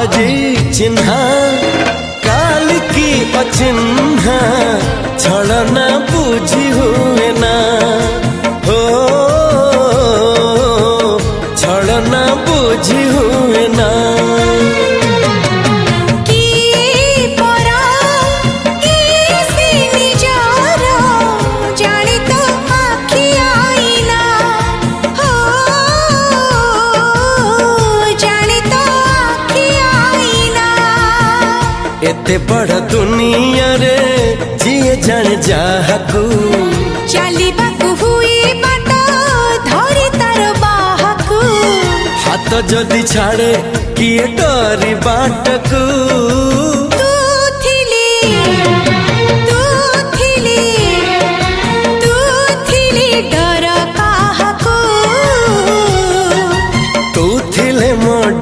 आजी चिन्हा काल की अचिन्हा छड़ना बुझी हुए ना हो छड़ना बुझी हुए ना एते बड़ दुनिया रे जिए जान जाहकू चलिबाकू हुई बाट धरी तार बाहकू हाथ जदि छाड़े किए डरी बाटकू तू थिली